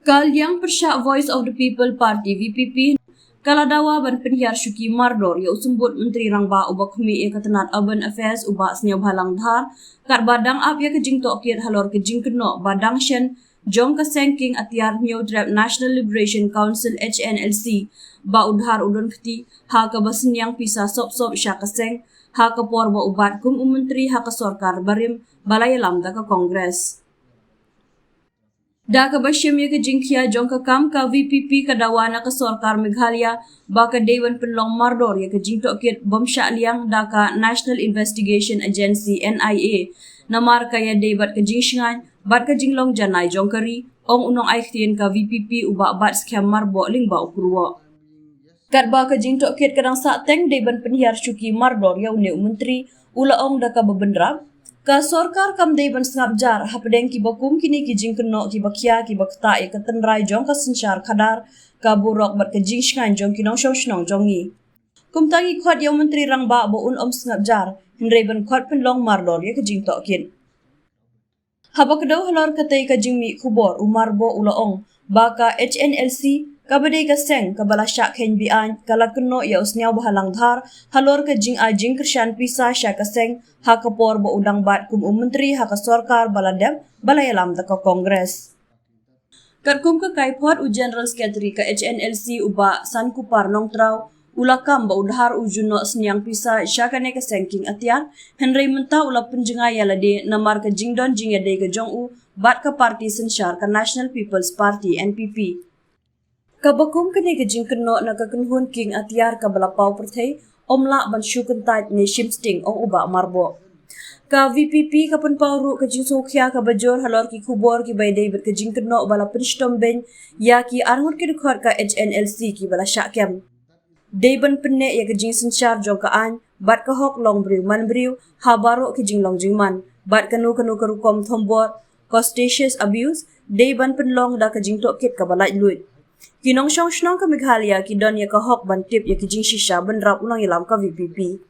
Kal yang persyak Voice of the People Party VPP kala Dawa ban pynhiar shuki mardor ya usumbut Menteri Rangba ubak humi ya ketenat Urban Affairs ubak senyap halang dhar kat badang ap ya kejing tokir halor kejing kenok badang shen jong kesengking atiar New Trap National Liberation Council HNLC ba udhar udon keti ha ke synniang pisa sop sya keseng ha ke por ba ubat kum menteri ha ke sorkar barim balai lam da ke kongres. Da ke basyam ya ke jingkia jong ke kam ka VPP ke dawana ke sorkar Meghalaya ba ke Dewan Penlong Mardor ya ke jingtok kit bom syak liang da ka National Investigation Agency NIA namar ka ya debat ke jingshingan bat ke jinglong janai jong keri ong unong aiktien ka VPP ubak bat skem marbo ling ba ukurwa. Kat ba ke jingtok kit kadang sakteng Dewan Pynhiar shuki Mardor ya une menteri ula ong da ka bebendrap ka sorkar kam Dewan sengap jar hapedeng ki bakum kini ki jingkynnoh ki bakia ki bakta ya ketenrai jong ka sensyar kadar ka burok bat ke jingshingan jong kinong shoshnong jongi. Kum tangi khot ya menteri Rangba bo un sengap jar henry ban khot penlong Mardor ya ke jingtok kit. Haba kedau halor katai ka jingmi kubor umar bo ula ong ba ka HNLC ka badai ka seng ka balasyak hen bian kala kenno ya usniaw bahalang dhar halor ka jing kersyan pisa sya ka seng ha ka por bo udang bat kum menteri ha ka sorkar baladem balai alam da ka kongres. Kat kum ka kaipot u General Secretary ka HNLC uba San Kupar Nong Trau ulakam ba udhar ujunno synniang pisa sya ka ne ka sengking atiar henry menta ula penjengai ya lade namar ka jingdon jing ya dei ka jong u bat ka parti sensyar ka National People's Party NPP. Kabakum kini ke jingkynnoh na kakenhun king atiar ka balapau perthai omla ban syukentat ni shimsting ong uba marbo. Ka VPP ka penpauru ka jingsokhya ka bajor halor ki kubor ki baidai ber ke jingkynnoh bala penshtom ben ya ki arngut ki dekhot ka HNLC ki bala syakem. Deban penne ya ke jing sensyar jong ka an bat ka hok long briu man briu ha baro ki jinglong jingman bat kanu karukom thombor costatious abuse deban penlong da ka jingtok kit ka balai lut. Kinong shnong ka Meghalaya ki don ya ka hok ban tip ya ki jing shisha benrap ulang ilam ka VPP.